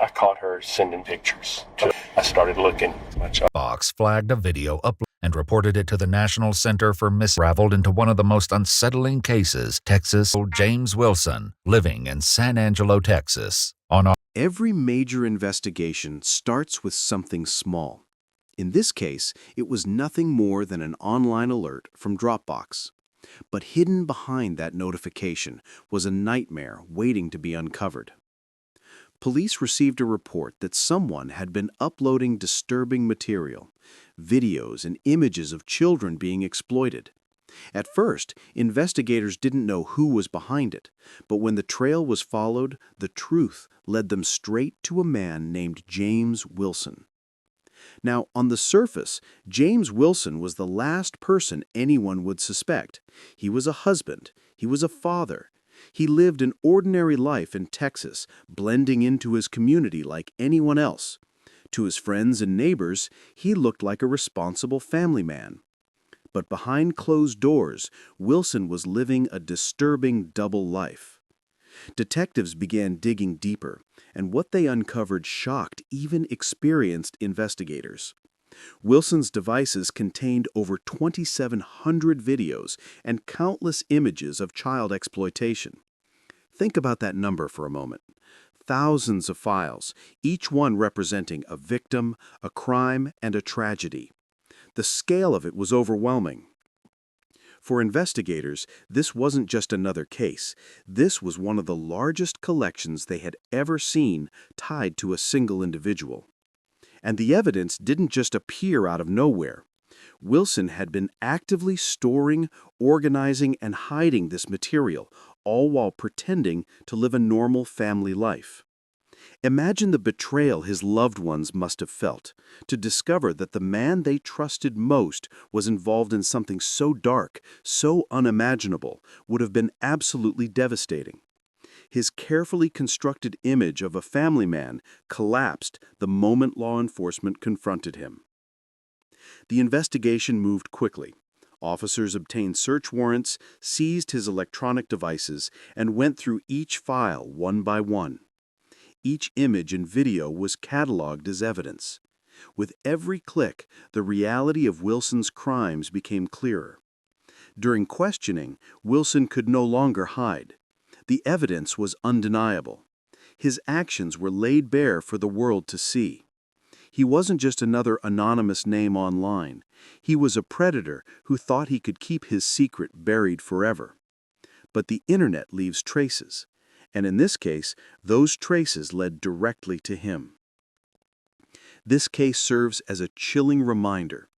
I caught her sending pictures. I started looking. Box flagged a video upload and reported it to the National Center for Missing. Traveled into one of the most unsettling cases. Texas. James Wilson, living in San Angelo, Texas. Every major investigation starts with something small. In this case, it was nothing more than an online alert from Dropbox. But hidden behind that notification was a nightmare waiting to be uncovered. Police received a report that someone had been uploading disturbing material, videos and images of children being exploited. At first, investigators didn't know who was behind it, but when the trail was followed, the truth led them straight to a man named James Wilson. Now, on the surface, James Wilson was the last person anyone would suspect. He was a husband. He was a father. He lived an ordinary life in Texas, blending into his community like anyone else. To his friends and neighbors, he looked like a responsible family man. But behind closed doors, Wilson was living a disturbing double life. Detectives began digging deeper, and what they uncovered shocked even experienced investigators. Wilson's devices contained over 2,700 videos and countless images of child exploitation. Think about that number for a moment. Thousands of files, each one representing a victim, a crime, and a tragedy. The scale of it was overwhelming. For investigators, this wasn't just another case. This was one of the largest collections they had ever seen tied to a single individual. And the evidence didn't just appear out of nowhere. Wilson had been actively storing, organizing, and hiding this material, all while pretending to live a normal family life. Imagine the betrayal his loved ones must have felt, to discover that the man they trusted most was involved in something so dark, so unimaginable, would have been absolutely devastating. His carefully constructed image of a family man collapsed the moment law enforcement confronted him. The investigation moved quickly. Officers obtained search warrants, seized his electronic devices, and went through each file one by one. Each image and video was cataloged as evidence. With every click, the reality of Wilson's crimes became clearer. During questioning, Wilson could no longer hide. The evidence was undeniable. His actions were laid bare for the world to see. He wasn't just another anonymous name online. He was a predator who thought he could keep his secret buried forever. But the internet leaves traces. And in this case, those traces led directly to him. This case serves as a chilling reminder.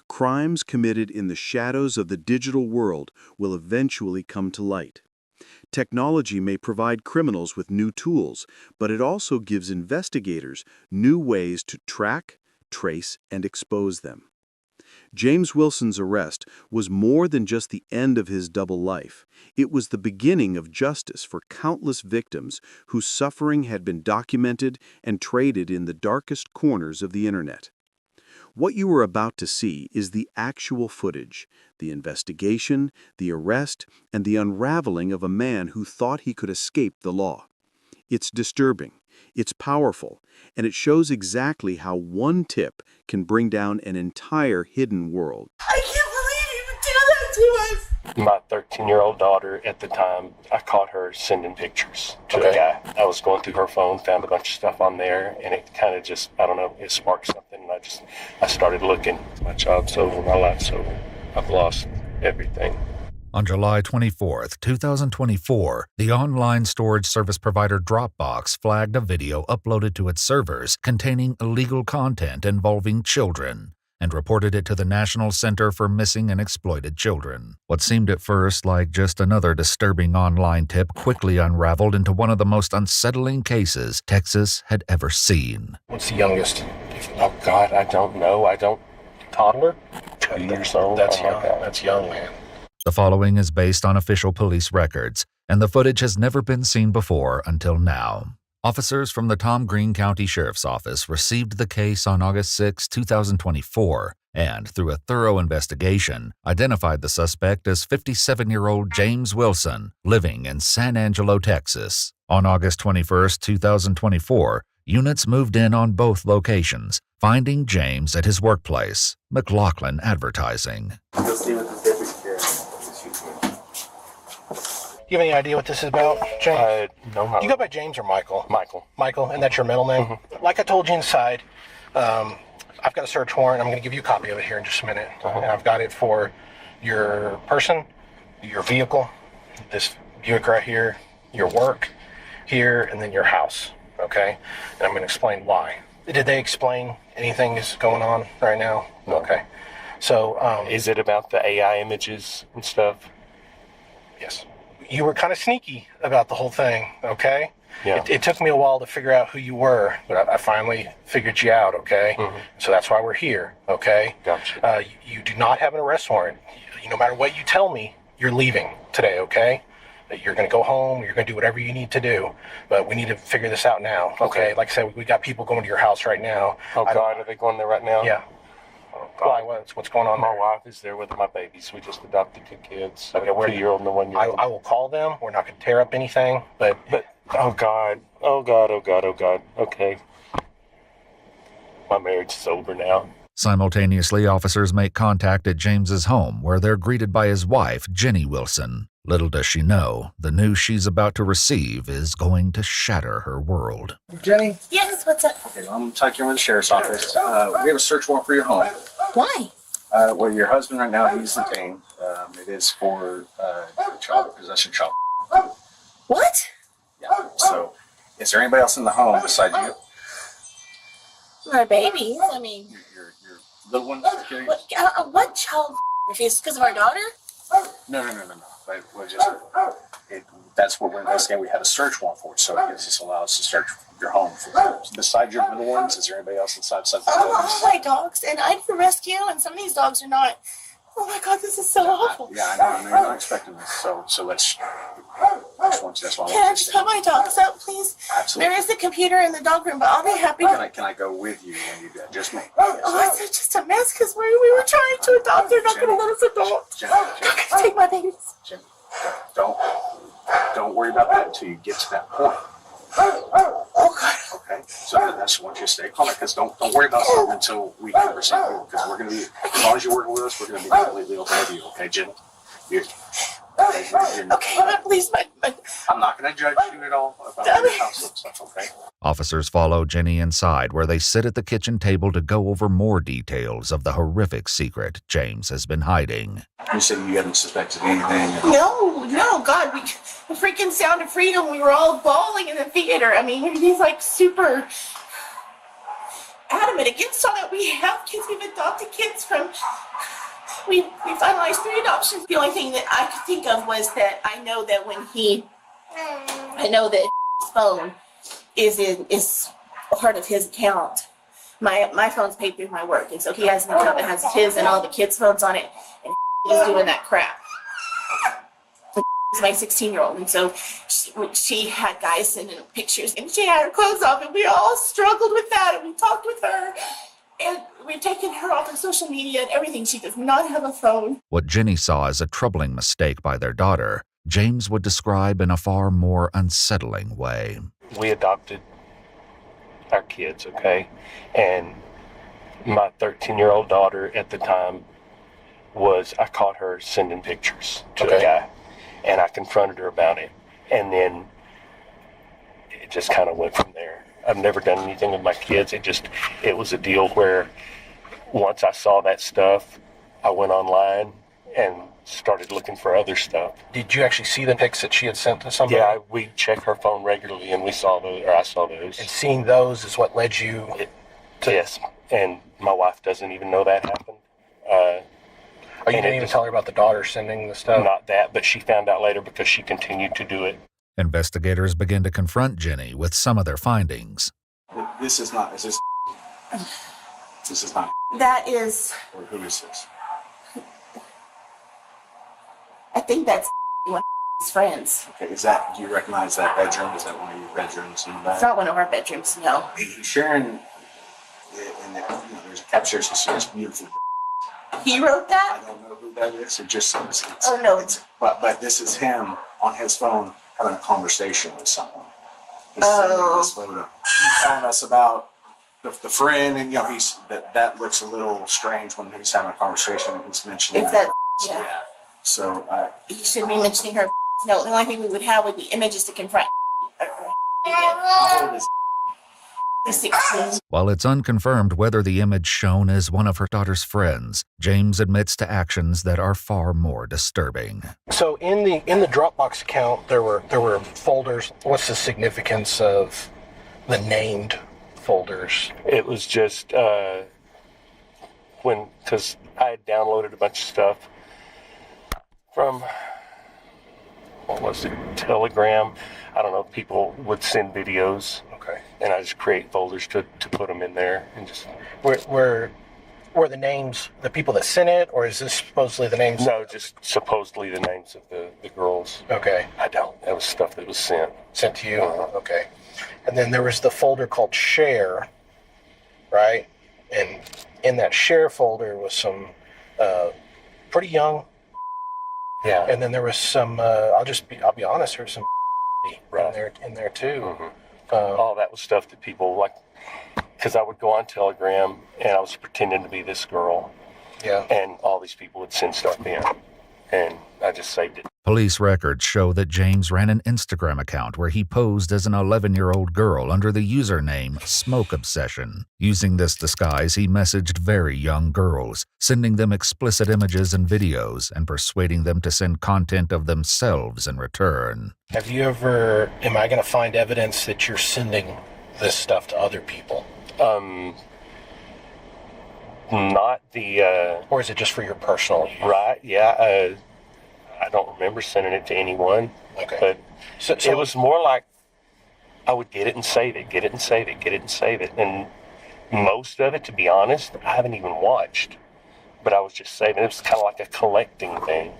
Crimes committed in the shadows of the digital world will eventually come to light. Technology may provide criminals with new tools, but it also gives investigators new ways to track, trace, and expose them. James Wilson's arrest was more than just the end of his double life. It was the beginning of justice for countless victims whose suffering had been documented and traded in the darkest corners of the internet. What you are about to see is the actual footage, the investigation, the arrest, and the unraveling of a man who thought he could escape the law. It's disturbing, it's powerful, and it shows exactly how one tip can bring down an entire hidden world. I can't believe you would do that to us! My 13-year-old daughter at the time, I caught her sending pictures to a guy. I was going through her phone, found a bunch of stuff on there, and it kind of just, I don't know, it sparked something, and I started looking. My job's over, my life's over. I've lost everything. On July 24, 2024, the online storage service provider Dropbox flagged a video uploaded to its servers containing illegal content involving children and reported it to the National Center for Missing and Exploited Children. What seemed at first like just another disturbing online tip quickly unraveled into one of the most unsettling cases Texas had ever seen. What's the youngest? Oh, God, I don't know. Toddler? 2 years old. That's young. That's young, man. The following is based on official police records, and the footage has never been seen before until now. Officers from the Tom Green County Sheriff's Office received the case on August 6, 2024, and through a thorough investigation, identified the suspect as 57-year-old James Wilson, living in San Angelo, Texas. On August 21, 2024, Units moved in on both locations, finding James at his workplace, McLaughlin Advertising. You'll see what the difference here. Do you have any idea what this is about, James? No. Do you go by James or Michael? Michael. Michael, and that's your middle name? Mm-hmm. Like I told you inside, I've got a search warrant. I'm going to give you a copy of it here in just a minute. And I've got it for your person, your vehicle, this Buick right here, your work here, and then your house, okay? And I'm going to explain why. Did they explain anything is going on right now? No. Okay. So, is it about the AI images and stuff? Yes. You were kind of sneaky about the whole thing, okay? Yeah. It took me a while to figure out who you were, but I finally figured you out, okay? Mm-hmm. So that's why we're here, okay? Gotcha. You do not have an arrest warrant. No matter what you tell me, you're leaving today, okay? You're going to go home. You're going to do whatever you need to do. But we need to figure this out now, okay? Like I said, we got people going to your house right now. Oh, God, are they going there right now? Yeah. Oh, God. Why? What's going on My there? wife is there with my babies. We just adopted 2 kids. Okay, a 2-year-old and a 1-year-old. I will call them. We're not going to tear up anything, but oh, God. Oh, God, oh, God, oh, God. Okay. My marriage is over now. Simultaneously, officers make contact at James's home, where they're greeted by his wife, Jenny Wilson. Little does she know, the news she's about to receive is going to shatter her world. Jenny? Yes, what's up? Okay, well, I'm talking with the sheriff's office. We have a search warrant for your home. Why? Well, your husband right now, he's detained. It is for child possession, child. What? Yeah. So, is there anybody else in the home beside you? My babies. I mean, Your little one? Okay. what child? If it's because of our daughter? No. But we're just, that's what we're investigating. We had a search warrant for it, so it just allows us to search your home. Besides your little ones, is there anybody else inside the Oh, my dogs. And I do rescue, and some of these dogs are not. Oh my God, this is so awful. Yeah, I know you're not expecting this. So let's. That's why I Can I want just you put my dogs out, please? Absolutely. There is a computer in the dog room, but I'll be happy to. Can I go with you when you do that? Just me. Oh, it's just a mess because we were trying to adopt. They're not going to let us adopt. Jim, Take my babies. Jim, don't worry about that until you get to that point. Oh God. Okay, so that's once you stay calm, because don't worry about something until we can proceed, because we're going to be, as long as you're working with us, we're going to be completely open with you, okay, Jim? Okay, please, I'm not going to judge you at all about your house and stuff, okay? Officers follow Jenny inside, where they sit at the kitchen table to go over more details of the horrific secret James has been hiding. You said you hadn't suspected anything? No, God, the freaking Sound of Freedom, we were all bawling in the theater. I mean, he's like super adamant against all that. We have kids, we've adopted kids from, we finalized 3 adoptions. The only thing that I could think of was that I know that his phone is part of his account. My phone's paid through my work, and so he has an account that has his and all the kids' phones on it, and he's doing that crap. It's my 16-year-old, and so she had guys sending her pictures, and she had her clothes off, and we all struggled with that, and we talked with her, and we've taken her off of social media and everything. She does not have a phone. What Jenny saw as a troubling mistake by their daughter, James would describe in a far more unsettling way. We adopted our kids, okay? And my 13-year-old daughter at the time I caught her sending pictures to a guy, and I confronted her about it. And then it just kind of went from there. I've never done anything with my kids. It was a deal where once I saw that stuff, I went online and started looking for other stuff. Did you actually see the pics that she had sent to somebody? Yeah, we check her phone regularly, and I saw those. And seeing those is what led you to... Yes, and my wife doesn't even know that happened. You didn't even tell her about the daughter sending the stuff? Not that, but she found out later because she continued to do it. Investigators begin to confront Jenny with some of their findings. This is not, this is not. That is... Or who is this? I think that's one of his friends. Okay, do you recognize that bedroom? Is that one of your bedrooms in the back? It's not one of our bedrooms, no. He's sharing, there's a capture, she says beautiful. He wrote that? I don't know who that is. It just says Oh, no. But this is him on his phone having a conversation with someone. He's sending this photo. He's telling us about the friend, and that looks a little strange when he's having a conversation and he's mentioning. It's that. Yeah. Yeah. So You should be mentioning her. No, the only thing we would have would be images to confront. how old is He's 16. While it's unconfirmed whether the image shown is one of her daughter's friends, James admits to actions that are far more disturbing. So in the Dropbox account, there were folders. What's the significance of the named folders? It was just because I had downloaded a bunch of stuff from, what was it, Telegram. I don't know, people would send videos. Okay. And I just create folders to put them in there and just. Were the names the people that sent it, or is this supposedly the names? No, just supposedly the names of the girls. Okay. That was stuff that was sent. Sent to you? Okay. And then there was the folder called Share, right? And in that Share folder was some pretty young. Yeah. And then there was some, I'll be honest, there was some Right. in there too. Mm-hmm. All that was stuff that people like, because I would go on Telegram and I was pretending to be this girl. Yeah. And all these people would send stuff in, and I just saved it. Police records show that James ran an Instagram account where he posed as an 11-year-old girl under the username Smoke Obsession. Using this disguise, he messaged very young girls, sending them explicit images and videos and persuading them to send content of themselves in return. Am I going to find evidence that you're sending this stuff to other people? Not the... or is it just for your personal use? Right, yeah. I don't remember sending it to anyone. Okay. But So it was more like I would get it and save it, get it and save it, get it and save it. And most of it, to be honest, I haven't even watched. But I was just saving. It was kind of like a collecting thing.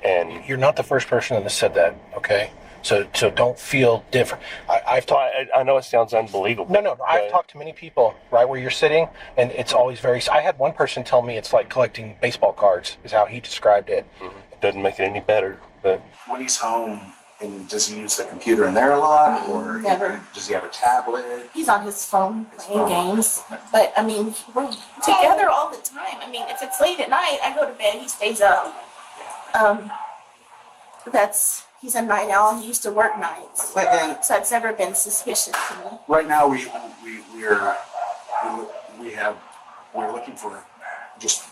And you're not the first person that has said that, okay? So don't feel different. I've talked. I know it sounds unbelievable. No. I've talked to many people right where you're sitting, and it's always very. I had one person tell me it's like collecting baseball cards, is how he described it. Mm-hmm. It doesn't make it any better, but when he's home, and does he use the computer in there a lot, or Never. Does he have a tablet? He's on his phone playing games. But, I mean, we're together all the time. I mean, if it's late at night, I go to bed, he stays up. He's a night owl. He used to work nights. So it's never been suspicious to me. Right now, we're looking for just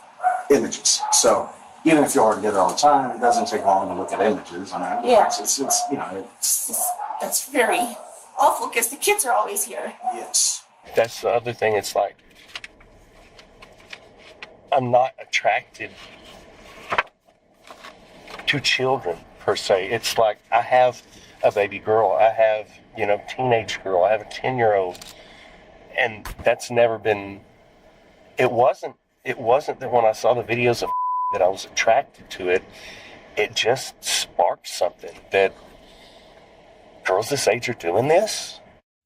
images. So even if you are together all the time, it doesn't take long to look at images. I mean, Yeah. It's That's very awful because the kids are always here. yes. that's the other thing. It's like I'm not attracted to children per se. It's like I have a baby girl, I have teenage girl, I have a 10-year-old, and that's never been. It wasn't that when I saw the videos of that I was attracted to it. It just sparked something that girls this age are doing this.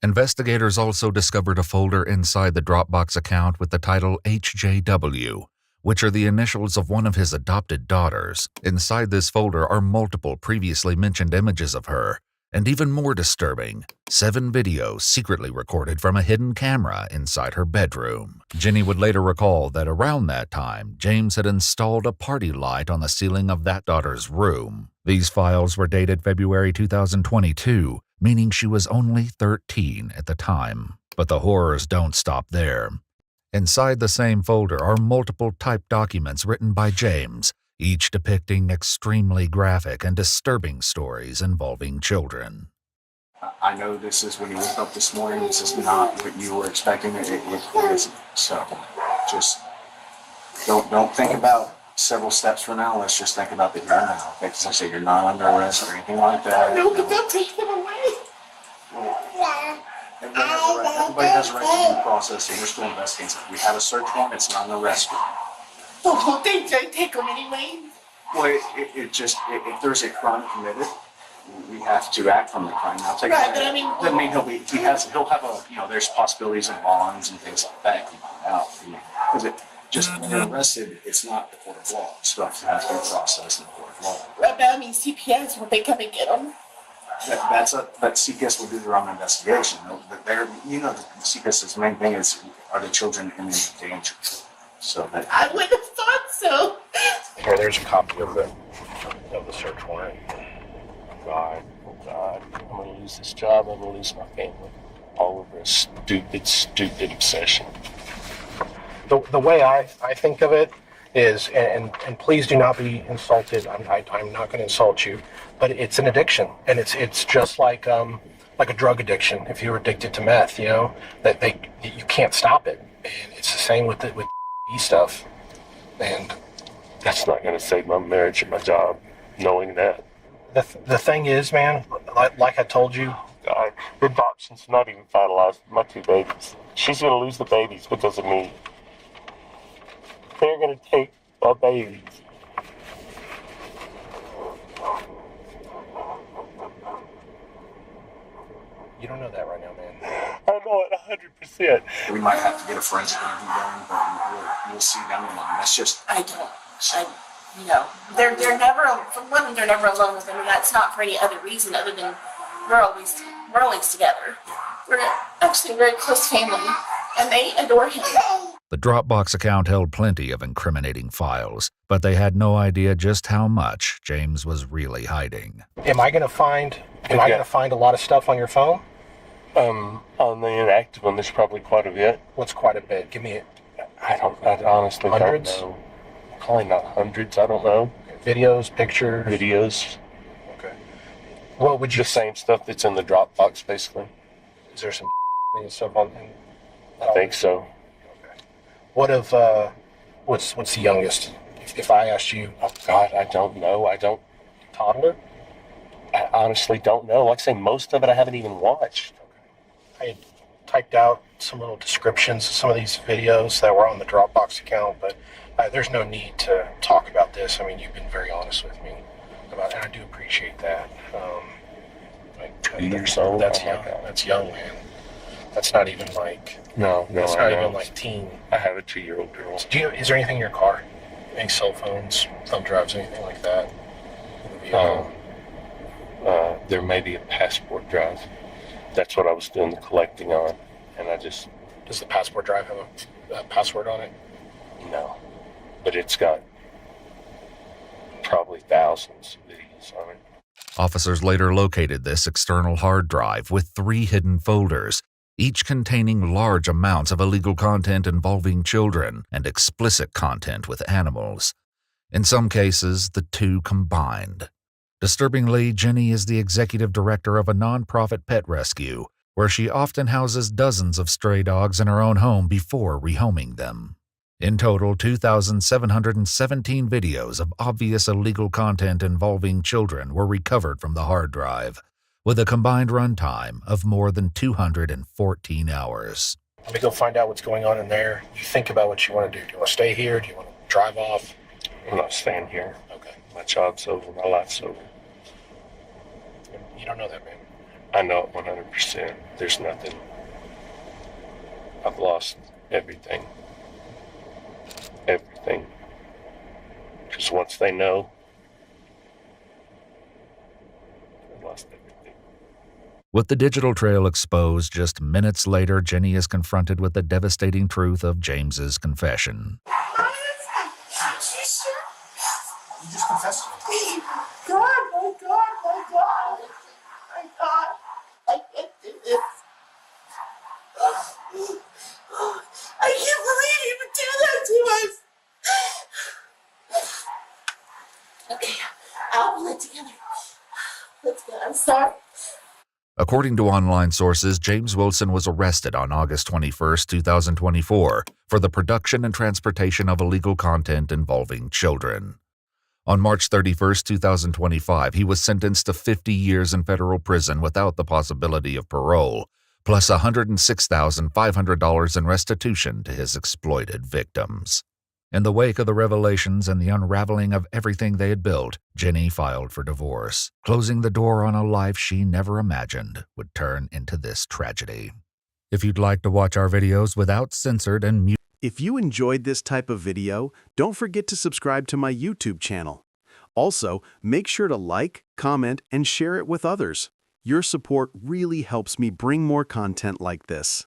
Investigators also discovered a folder inside the Dropbox account with the title HJW, which are the initials of one of his adopted daughters. Inside this folder are multiple previously mentioned images of her, and even more disturbing, 7 videos secretly recorded from a hidden camera inside her bedroom. Jenny would later recall that around that time, James had installed a party light on the ceiling of that daughter's room. These files were dated February 2022, meaning she was only 13 at the time. But the horrors don't stop there. Inside the same folder are multiple typed documents written by James, each depicting extremely graphic and disturbing stories involving children. I know this is when you woke up this morning. This is not what you were expecting. It isn't. So just don't think about several steps from now. Let's just think about the here and now. Because I say you're not under arrest or anything like that. No, but they'll take them away. Everybody has a right to due process, and we're still investigating. We have a search warrant. It's not an arrest warrant. Oh, they take them anyway. Well, if there's a crime committed, we have to act from the crime. Now, take Right, but I mean- doesn't mean he'll have a, there's possibilities of bonds and things like that coming out. Because when you're arrested, it's not the court of law. Stuff has to be processed in the court of law. Right, but I mean, CPS, will they come and get them? But CPS will do their own investigation. But they're, you know, the CPS's main thing is, are the children in danger? So that I would have thought so. Here, there's a copy of the search warrant. God, oh God, I'm going to lose this job. I'm going to lose my family. All over a stupid obsession. The way I think of it is, and please do not be insulted. I'm not going to insult you, but it's an addiction, and it's just like a drug addiction. If you're addicted to meth, you know that you can't stop it, and it's the same with stuff. And That's not going to save my marriage or my job, knowing that. the thing is, man, like I told you, God, the adoption's not even finalized. My 2 babies. She's going to lose the babies because of me. They're going to take my babies. you don't know that right now, man. I know it 100%. we might have to get a forensic interview going, but we'll see down the line. That's just They're never, for one, they're never alone with them, and that's not for any other reason other than we're always together. We're actually a very close family, and they adore him. The Dropbox account held plenty of incriminating files, but they had no idea just how much James was really hiding. Am I going to find a lot of stuff on your phone? On the inactive one, there's probably quite a bit. What's quite a bit? Give me it. I honestly Hundreds? don't know. Probably not hundreds, I don't know. Videos, pictures. Videos. Okay. What would you The same stuff that's in the Dropbox, basically. Is there some stuff on? I think so. Okay. What if what's the youngest? If I asked you, Oh, God, I don't know. toddler. I honestly don't know. Like I say, most of it I haven't even watched. I had typed out some little descriptions of some of these videos that were on the Dropbox account, but there's no need to talk about this. I mean, you've been very honest with me about it, and I do appreciate that. 2 years old? That's Oh, my young. God. That's young, man. That's not even like. No, That's I not know. even like teen. I have a 2-year-old girl. Is there anything in your car? Any cell phones, thumb drives, anything like that? In the vehicle? There may be a passport drive. That's what I was doing the collecting on, and I just Does the passport drive have a password on it? no. But it's got probably thousands of videos on it. Officers later located this external hard drive with 3 hidden folders, each containing large amounts of illegal content involving children and explicit content with animals. In some cases, the two combined. Disturbingly, Jenny is the executive director of a nonprofit pet rescue, where she often houses dozens of stray dogs in her own home before rehoming them. In total, 2,717 videos of obvious illegal content involving children were recovered from the hard drive, with a combined runtime of more than 214 hours. Let me go find out what's going on in there. You think about what you want to do. Do you want to stay here? Do you want to drive off? I'm not staying here. Okay. My job's over. My life's over. You don't know that, man. I know it 100%. There's nothing. I've lost everything. Everything. Because once they know, I've lost everything. With the digital trail exposed, just minutes later, Jenny is confronted with the devastating truth of James's confession. you just confessed to me. God, my God, my God, my God, I can't do this. I can't believe you would do that to us. Okay, I'll pull it together. Let's go. I'm sorry. According to online sources, James Wilson was arrested on August 21, 2024, for the production and transportation of illegal content involving children. On March 31, 2025, he was sentenced to 50 years in federal prison without the possibility of parole, plus $106,500 in restitution to his exploited victims. In the wake of the revelations and the unraveling of everything they had built, Jenny filed for divorce, closing the door on a life she never imagined would turn into this tragedy. If you'd like to watch our videos without censored and mute. If you enjoyed this type of video, don't forget to subscribe to my YouTube channel. Also, make sure to like, comment, and share it with others. Your support really helps me bring more content like this.